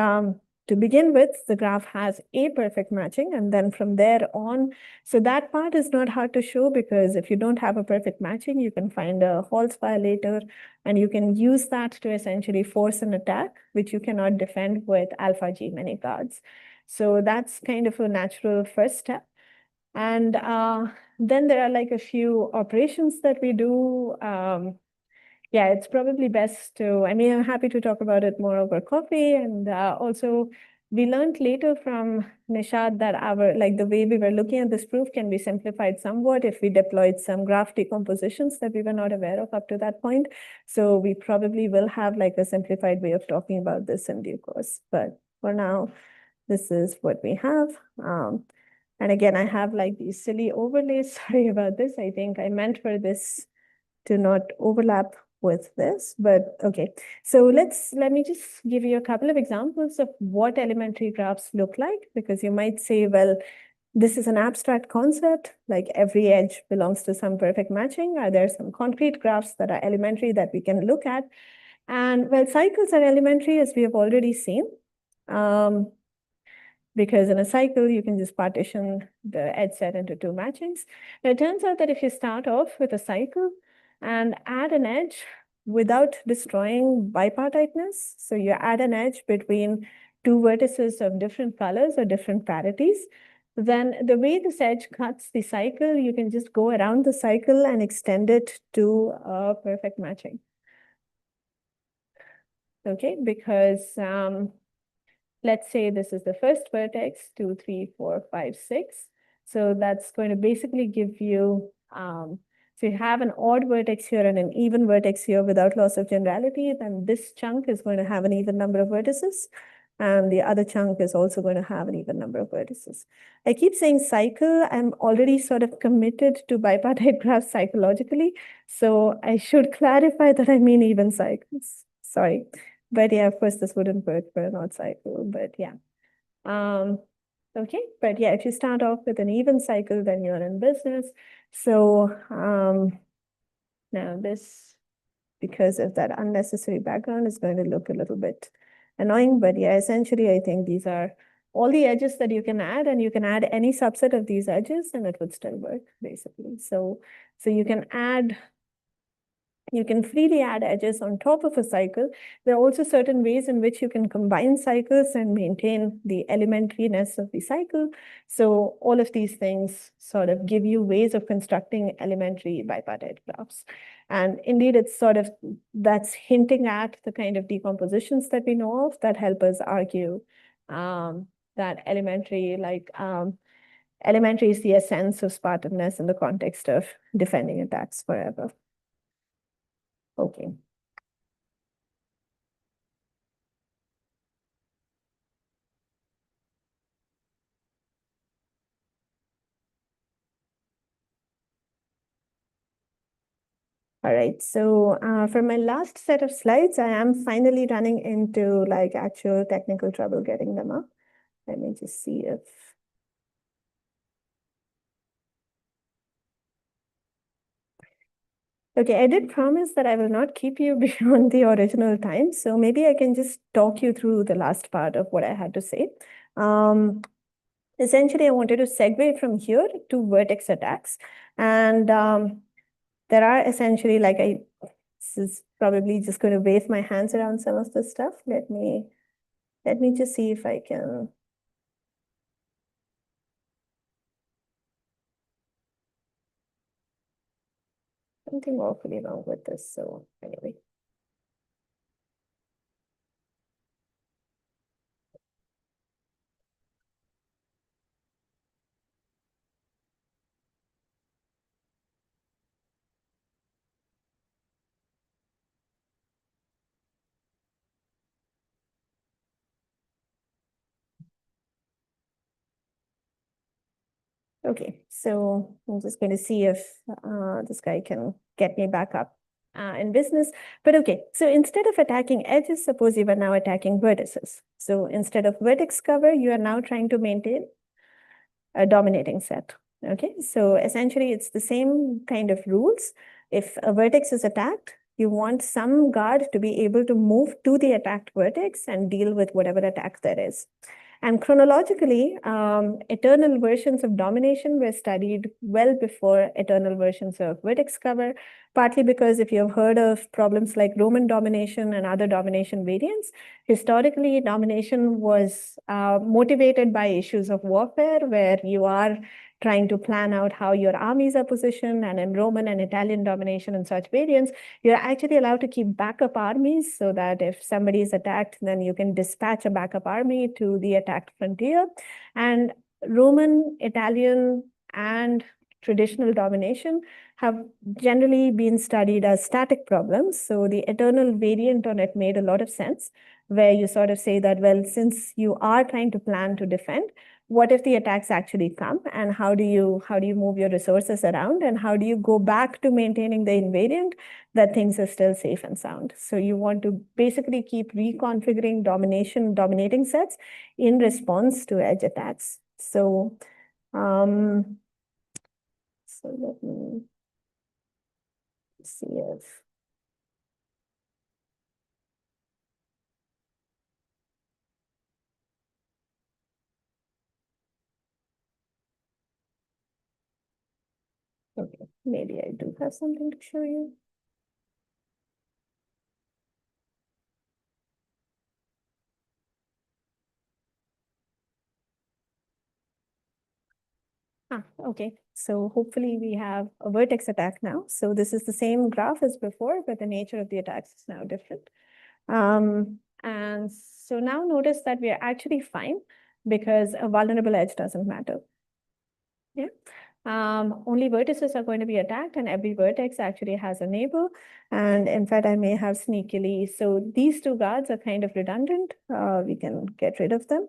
to begin with, the graph has a perfect matching, and then from there on, so that part is not hard to show because if you don't have a perfect matching, you can find a false violator, and you can use that to essentially force an attack, which you cannot defend with alpha G many cards. So that's kind of a natural first step. And then there are like a few operations that we do. Yeah, it's probably best to, I mean, I'm happy to talk about it more over coffee. And also, we learned later from Nishad that like the way we were looking at this proof can be simplified somewhat if we deployed some graph decompositions that we were not aware of up to that point. So we probably will have like a simplified way of talking about this in due course. But for now, this is what we have. And again, I have like these silly overlays. Sorry about this. I think I meant for this to not overlap with this, but okay. So let me just give you a couple of examples of what elementary graphs look like, because you might say, well, this is an abstract concept, like every edge belongs to some perfect matching. Are there some concrete graphs that are elementary that we can look at? And well, cycles are elementary, as we have already seen. Because in a cycle, you can just partition the edge set into two matchings. Now, it turns out that if you start off with a cycle and add an edge without destroying bipartiteness, so you add an edge between two vertices of different colors or different parities, then the way this edge cuts the cycle, you can just go around the cycle and extend it to a perfect matching. Okay, because let's say this is the first vertex, 2, 3, 4, 5, 6. So that's going to basically give you, so you have an odd vertex here and an even vertex here without loss of generality, then this chunk is going to have an even number of vertices. And the other chunk is also going to have an even number of vertices. I keep saying cycle. I'm already sort of committed to bipartite graphs psychologically. So I should clarify that I mean even cycles. Sorry. But yeah, of course, this wouldn't work for an odd cycle, but yeah. Okay, but yeah, if you start off with an even cycle, then you're in business. So now this, because of that unnecessary background, is going to look a little bit annoying, but yeah, essentially, I think these are all the edges that you can add, and you can add any subset of these edges and it would still work, basically. So you can add, you can freely add edges on top of a cycle. There are also certain ways in which you can combine cycles and maintain the elementariness of the cycle. So all of these things sort of give you ways of constructing elementary bipartite graphs. And indeed, it's sort of, that's hinting at the kind of decompositions that we know of that help us argue that elementary is the essence of Spartanness in the context of defending attacks forever. Okay. All right, so for my last set of slides, I am finally running into like actual technical trouble getting them up. Let me just see if. Okay, I did promise that I will not keep you beyond the original time, so maybe I can just talk you through the last part of what I had to say. Essentially, I wanted to segue from here to vertex attacks, and there are essentially this is probably just going to wave my hands around some of this stuff. Let me just see if I can. Something awfully wrong with this. So anyway. Okay, so I'm just going to see if this guy can get me back up in business. But okay, so instead of attacking edges, suppose you are now attacking vertices. So instead of vertex cover, you are now trying to maintain a dominating set. Okay, so essentially it's the same kind of rules. If a vertex is attacked, you want some guard to be able to move to the attacked vertex and deal with whatever attack there is. And chronologically, eternal versions of domination were studied well before eternal versions of vertex cover, partly because if you've heard of problems like Roman domination and other domination variants, historically, domination was motivated by issues of warfare, where you are trying to plan out how your armies are positioned. And in Roman and Italian domination and such variants, you're actually allowed to keep backup armies so that if somebody is attacked, then you can dispatch a backup army to the attacked frontier. And Roman, Italian, and traditional domination have generally been studied as static problems. So the eternal variant on it made a lot of sense, where you sort of say that, well, since you are trying to plan to defend, what if the attacks actually come, and how do you move your resources around, and how do you go back to maintaining the invariant that things are still safe and sound? So you want to basically keep reconfiguring dominating sets in response to edge attacks. So let me see if. Okay, maybe I do have something to show you. Okay, so hopefully we have a vertex attack now. So this is the same graph as before, but the nature of the attacks is now different. And so now notice that we are actually fine because a vulnerable edge doesn't matter. Yeah. Only vertices are going to be attacked, and every vertex actually has a neighbor. And in fact, I may have sneakily, so these two guards are kind of redundant. We can get rid of them.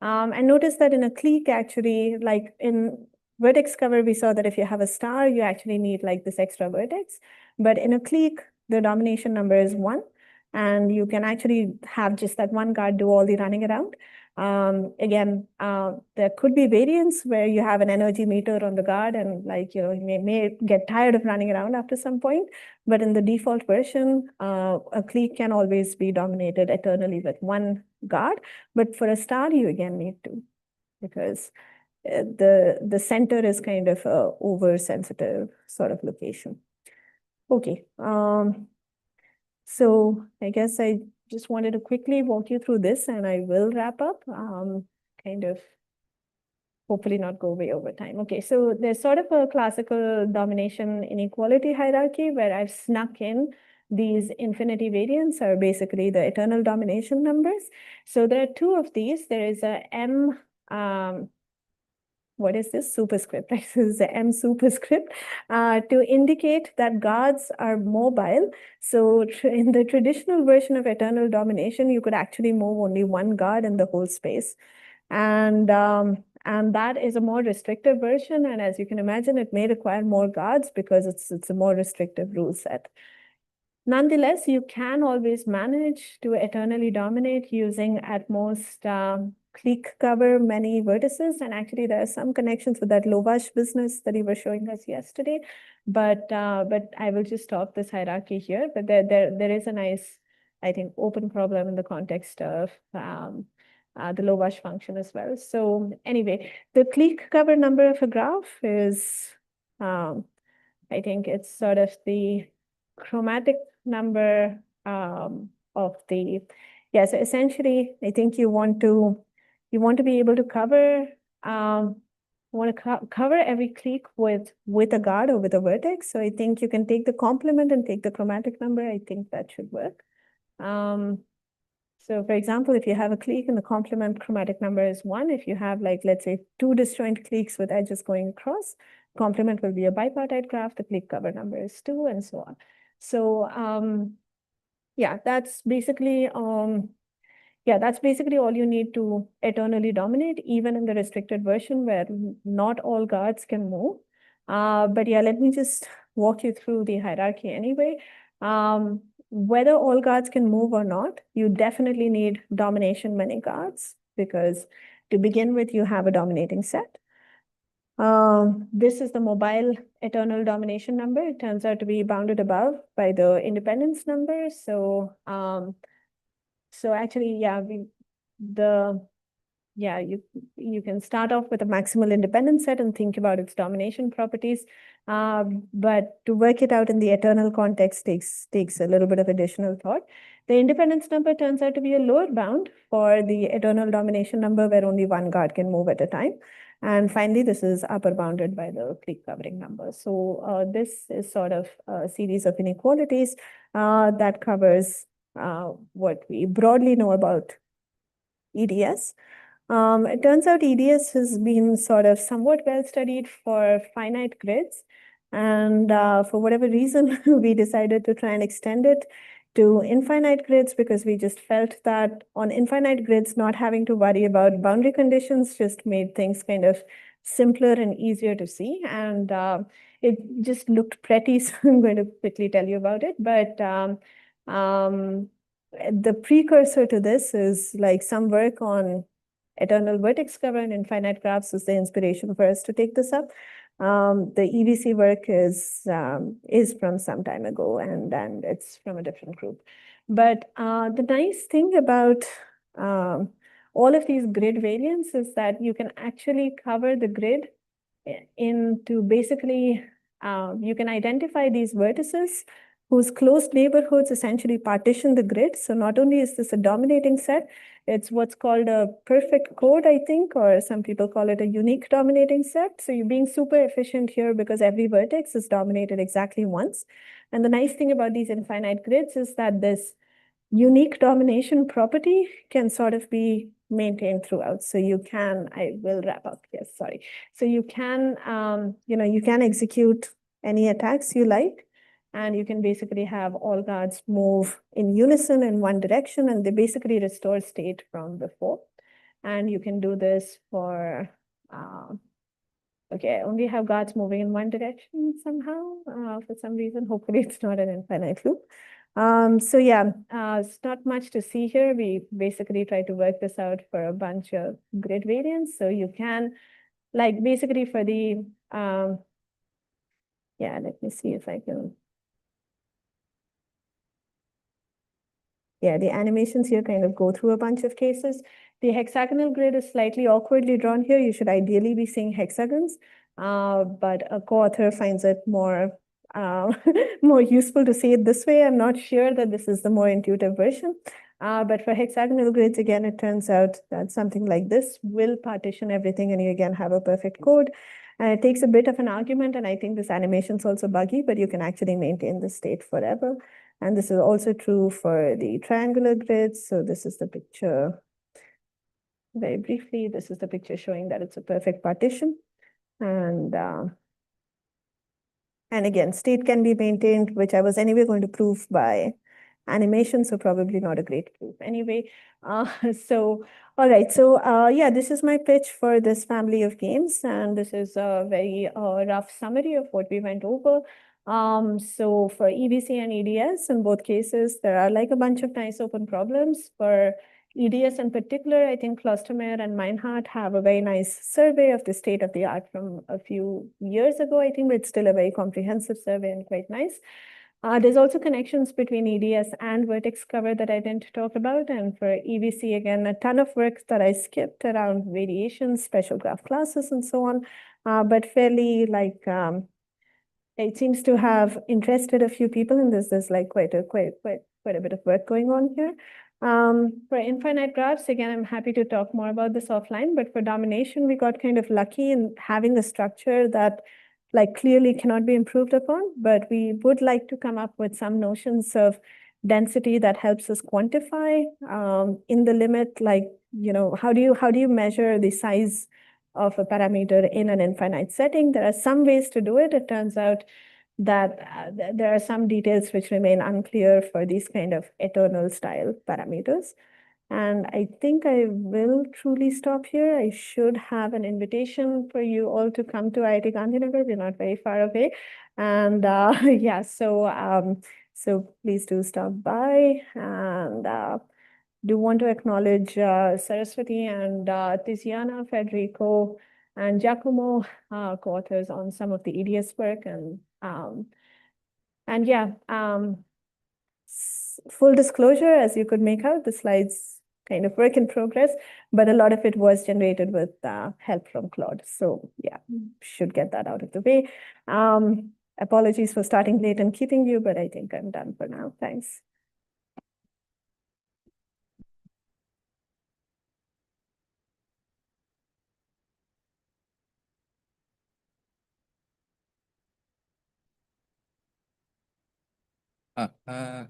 And notice that in a clique, actually, like in vertex cover, we saw that if you have a star, you actually need like this extra vertex. But in a clique, the domination number is 1. and you can actually have just that one guard do all the running around. Again, there could be variants where you have an energy meter on the guard, and like, you may get tired of running around after some point. But in the default version, a clique can always be dominated eternally with one guard. But for a star, you again need two, because the center is kind of a oversensitive sort of location. Okay. So I guess I just wanted to quickly walk you through this, and I will wrap up, kind of hopefully not go way over time. Okay, so there's sort of a classical domination inequality hierarchy where I've snuck in these infinity variants, are basically the eternal domination numbers. So there are two of these. There is a M, what is this? Superscript, right? This is the M superscript to indicate that guards are mobile. So in the traditional version of eternal domination, you could actually move only one guard in the whole space. And that is a more restrictive version. And as you can imagine, it may require more guards because it's a more restrictive rule set. Nonetheless, you can always manage to eternally dominate using at most clique cover many vertices. And actually, there are some connections with that Lovash business that you were showing us yesterday. But I will just stop this hierarchy here. But there is a nice, I think, open problem in the context of the Lovash function as well. So anyway, the clique cover number of a graph is, I think it's sort of the chromatic number of the, yeah, so essentially, I think you want to be able to cover, cover every clique with a guard or with a vertex. So I think you can take the complement and take the chromatic number. I think that should work. So for example, if you have a clique and the complement chromatic number is 1, if you have, like, let's say 2 disjoint cliques with edges going across, complement will be a bipartite graph, the clique cover number is 2, and so on. So yeah, that's basically all you need to eternally dominate, even in the restricted version where not all guards can move. But yeah, let me just walk you through the hierarchy anyway. Whether all guards can move or not, you definitely need domination many guards, because to begin with, you have a dominating set. This is the mobile eternal domination number. It turns out to be bounded above by the independence number. So actually, yeah, you can start off with a maximal independence set and think about its domination properties. But to work it out in the eternal context takes a little bit of additional thought. The independence number turns out to be a lower bound for the eternal domination number where only one guard can move at a time. And finally, this is upper bounded by the clique covering number. So this is sort of a series of inequalities that covers what we broadly know about EDS. It turns out EDS has been sort of somewhat well studied for finite grids. And for whatever reason, we decided to try and extend it to infinite grids, because we just felt that on infinite grids, not having to worry about boundary conditions just made things kind of simpler and easier to see. And it just looked pretty, so I'm going to quickly tell you about it. But the precursor to this is like some work on eternal vertex cover and infinite graphs was the inspiration for us to take this up. The EVC work is from some time ago, and it's from a different group. But the nice thing about all of these grid variants is that you can actually cover the grid into basically, you can identify these vertices whose closed neighborhoods essentially partition the grid. So not only is this a dominating set, it's what's called a perfect chord, I think, or some people call it a unique dominating set. So you're being super efficient here because every vertex is dominated exactly once. And the nice thing about these infinite grids is that this unique domination property can sort of be maintained throughout. So you can, I will wrap up, yes, sorry. So you can, you can execute any attacks you like, and you can basically have all guards move in unison in one direction, and they basically restore state from before. And you can do this for, okay, I only have guards moving in one direction somehow, for some reason. Hopefully it's not an infinite loop. So yeah, it's not much to see here. We basically try to work this out for a bunch of grid variants. So you can, like, basically for the, yeah, let me see if I can. Yeah, the animations here kind of go through a bunch of cases. The hexagonal grid is slightly awkwardly drawn here. You should ideally be seeing hexagons, but a co-author finds it more more useful to see it this way. I'm not sure that this is the more intuitive version. But for hexagonal grids, again, it turns out that something like this will partition everything and you again have a perfect code. And it takes a bit of an argument, and I think this animation is also buggy, but you can actually maintain the state forever. And this is also true for the triangular grids. So this is the picture. Very briefly, this is the picture showing that it's a perfect partition. And again, state can be maintained, which I was anyway going to prove by animation, so probably not a great proof anyway. So, all right. So, yeah, this is my pitch for this family of games, and this is a very rough summary of what we went over. So for EBC and EDS, in both cases, there are like a bunch of nice open problems. For EDS in particular, I think Klostermeyer and Mynhardt have a very nice survey of the state of the art from a few years ago, I think, but it's still a very comprehensive survey and quite nice. There's also connections between EDS and Vertex cover that I didn't talk about. And for EVC, again, a ton of work that I skipped around variations, special graph classes, and so on. But fairly like, it seems to have interested a few people, and there's like quite a bit of work going on here. For infinite graphs, again, I'm happy to talk more about this offline, but for domination, we got kind of lucky in having a structure that like clearly cannot be improved upon, but we would like to come up with some notions of density that helps us quantify in the limit, like, you know, how do you measure the size of a parameter in an infinite setting? There are some ways to do it. It turns out that there are some details which remain unclear for these kind of eternal style parameters. And I think I will truly stop here. I should have an invitation for you all to come to IIT Gandhinagar. We're not very far away. And yeah, so please do stop by. And do want to acknowledge Saraswati and Tiziana, Federico, and Giacomo, co-authors on some of the EDS work. And yeah, full disclosure, as you could make out, the slides kind of work in progress, but a lot of it was generated with help from Claude. So yeah, should get that out of the way. Apologies for starting late and keeping you, but I think I'm done for now. Thanks. I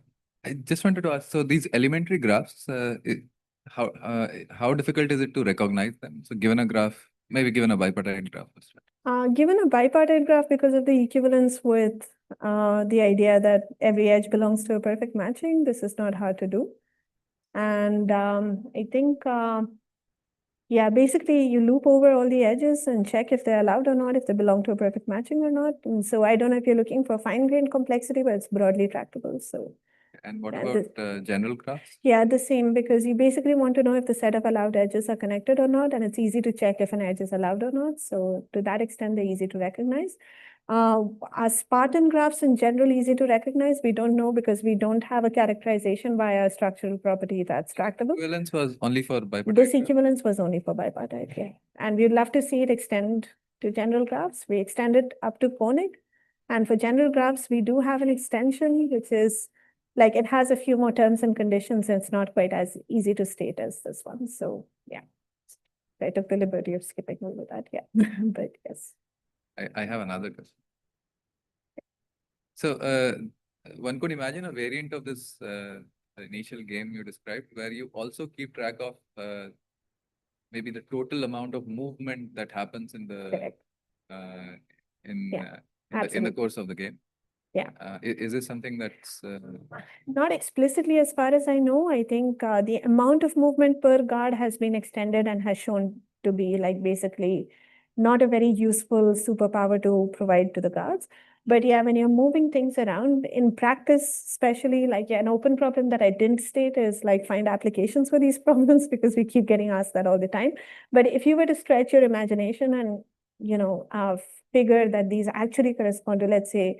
just wanted to ask, so these elementary graphs, how difficult is it to recognize them? So given a graph, maybe given a bipartite graph. Given a bipartite graph, because of the equivalence with the idea that every edge belongs to a perfect matching, this is not hard to do. And I think, yeah, basically you loop over all the edges and check if they're allowed or not, if they belong to a perfect matching or not. And so I don't know if you're looking for fine-grained complexity, but it's broadly tractable. So. And what about general graphs? Yeah, the same, because you basically want to know if the set of allowed edges are connected or not, and it's easy to check if an edge is allowed or not. So to that extent, they're easy to recognize. Are Spartan graphs in general easy to recognize? We don't know because we don't have a characterization via a structural property that's tractable. Equivalence was only for bipartite. This equivalence was only for bipartite, yeah. And we'd love to see it extend to general graphs. We extend it up to conic. And for general graphs, we do have an extension, which is like it has a few more terms and conditions, and it's not quite as easy to state as this one. So yeah, I took the liberty of skipping over that, yeah. But yes. I have another question. So one could imagine a variant of this initial game you described, where you also keep track of maybe the total amount of movement that happens in the in the course of the game. Yeah. Is this something that's not explicitly, as far as I know? I think the amount of movement per guard has been extended and has shown to be like basically not a very useful superpower to provide to the guards. But yeah, when you're moving things around in practice, especially like an open problem that I didn't state is like find applications for these problems because we keep getting asked that all the time. But if you were to stretch your imagination and, figure that these actually correspond to, let's say,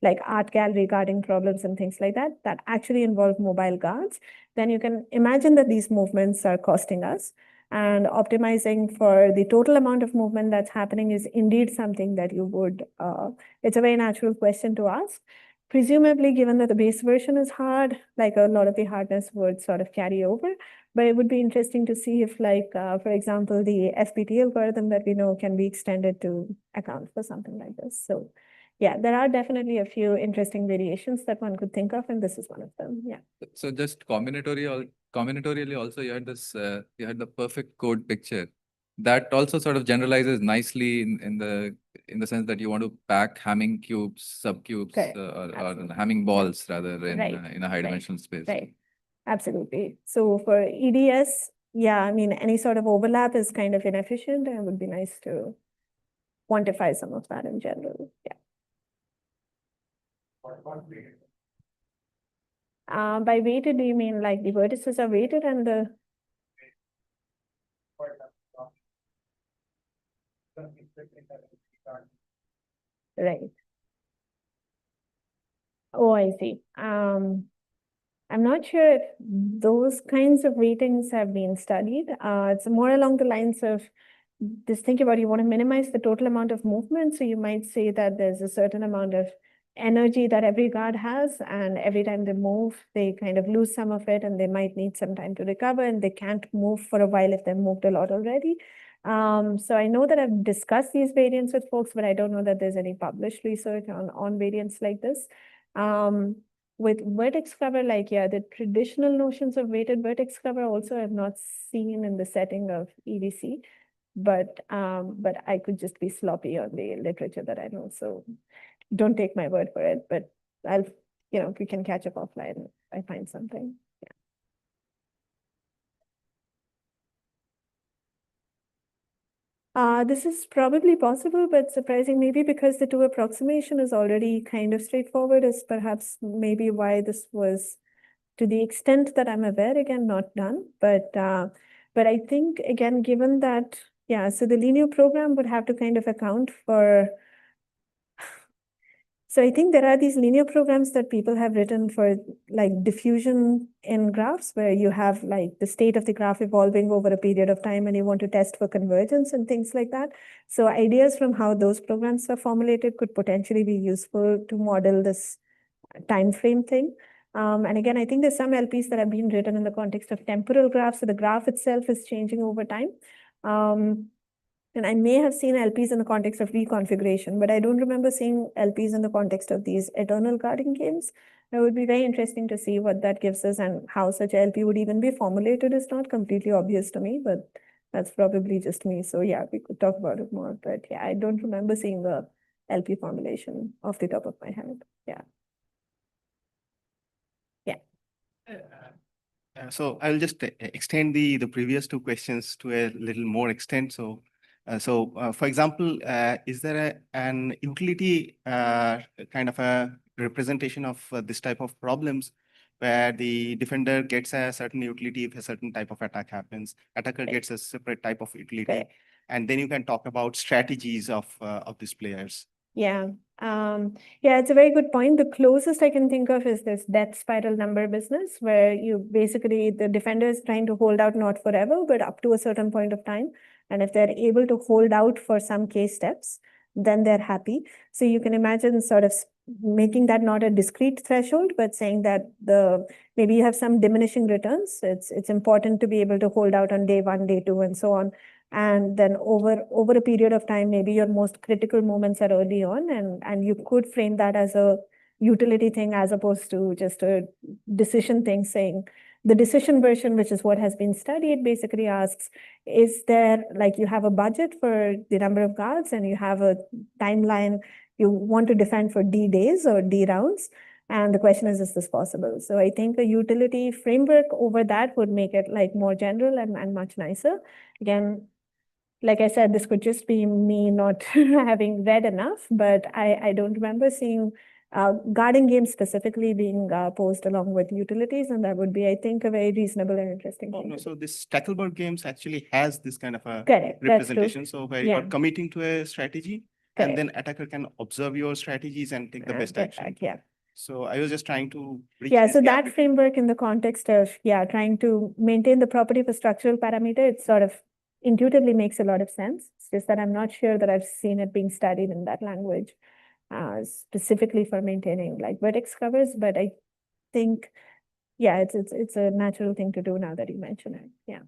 like art gallery guarding problems and things like that, that actually involve mobile guards, then you can imagine that these movements are costing us. And optimizing for the total amount of movement that's happening is indeed something that you would, it's a very natural question to ask. Presumably, given that the base version is hard, like a lot of the hardness would sort of carry over. But it would be interesting to see if, like, for example, the FPT algorithm that we know can be extended to account for something like this. So yeah, there are definitely a few interesting variations that one could think of, and this is one of them. Yeah. So just combinatorially also, you had this, you had the perfect code picture. That also sort of generalizes nicely in the sense that you want to pack Hamming cubes, subcubes, Correct. or Absolutely. Hamming balls rather Right. in a high dimensional space. Right. Absolutely. So for EDS, yeah, I mean, any sort of overlap is kind of inefficient, and it would be nice to quantify some of that in general. Yeah. By weighted, do you mean like the vertices are weighted and the right? Oh, I see. I'm not sure if those kinds of weightings have been studied. It's more along the lines of just think about you want to minimize the total amount of movement. So you might say that there's a certain amount of energy that every guard has, and every time they move, they kind of lose some of it, and they might need some time to recover, and they can't move for a while if they've moved a lot already. So I know that I've discussed these variants with folks, but I don't know that there's any published research on variants like this. With vertex cover, like, yeah, the traditional notions of weighted vertex cover also I've not seen in the setting of EDC, but I could just be sloppy on the literature that I know. So don't take my word for it, but I'll, we can catch up offline if I find something. This is probably possible, but surprising maybe because the two approximation is already kind of straightforward is perhaps maybe why this was, to the extent that I'm aware, again, not done. But I think, again, given that, yeah, so the linear program would have to kind of account for, so I think there are these linear programs that people have written for like diffusion in graphs, where you have like the state of the graph evolving over a period of time and you want to test for convergence and things like that. So ideas from how those programs are formulated could potentially be useful to model this time frame thing. And again, I think there's some LPs that have been written in the context of temporal graphs. So the graph itself is changing over time. And I may have seen LPs in the context of reconfiguration, but I don't remember seeing LPs in the context of these eternal guarding games. It would be very interesting to see what that gives us, and how such a LP would even be formulated is not completely obvious to me, but that's probably just me. So yeah, we could talk about it more, but yeah, I don't remember seeing the LP formulation off the top of my head. Yeah. Yeah. So I'll just extend the previous two questions to a little more extent. So, for example, is there an utility kind of a representation of this type of problems where the defender gets a certain utility if a certain type of attack happens, attacker gets a separate type of utility, Correct. and then you can talk about strategies of these players. Yeah. Yeah, it's a very good point. The closest I can think of is this death spiral number business, where you basically, the defender is trying to hold out not forever, but up to a certain point of time. And if they're able to hold out for some case steps, then they're happy. So you can imagine sort of making that not a discrete threshold, but saying that maybe you have some diminishing returns. It's important to be able to hold out on day 1, day 2, and so on. And then over a period of time, maybe your most critical moments are early on, and you could frame that as a utility thing as opposed to just a decision thing. Saying the decision version, which is what has been studied, basically asks, is there, like, you have a budget for the number of guards and you have a timeline, you want to defend for D days or D rounds, and the question is this possible? So I think a utility framework over that would make it like more general and much nicer. Again, like I said, this could just be me not having read enough, but I don't remember seeing guarding games specifically being posed along with utilities, and that would be, I think, a very reasonable and interesting Oh, thing no, to so do. this Tackleberg games actually has this kind of a Correct, that's true. representation. So where you're Yeah. committing to a strategy, and Correct. then attacker can observe your strategies and take the best Get action. back, yeah. So I was just trying to bridge Yeah, this so gap that framework in the context of, trying to maintain the property of a structural parameter, it sort of intuitively makes a lot of sense. It's just that I'm not sure that I've seen it being studied in that language, specifically for maintaining like vertex covers, but I think, it's a natural thing to do now that you mention it, yeah.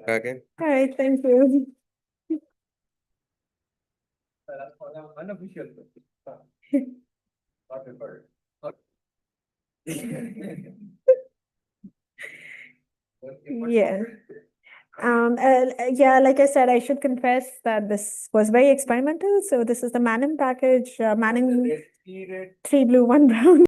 Again. All right, thank you. Unofficial. Not referred. Yeah. Yeah, like I said, I should confess that this was very experimental. So this is the Manning package, Manning 3 blue, 1 brown.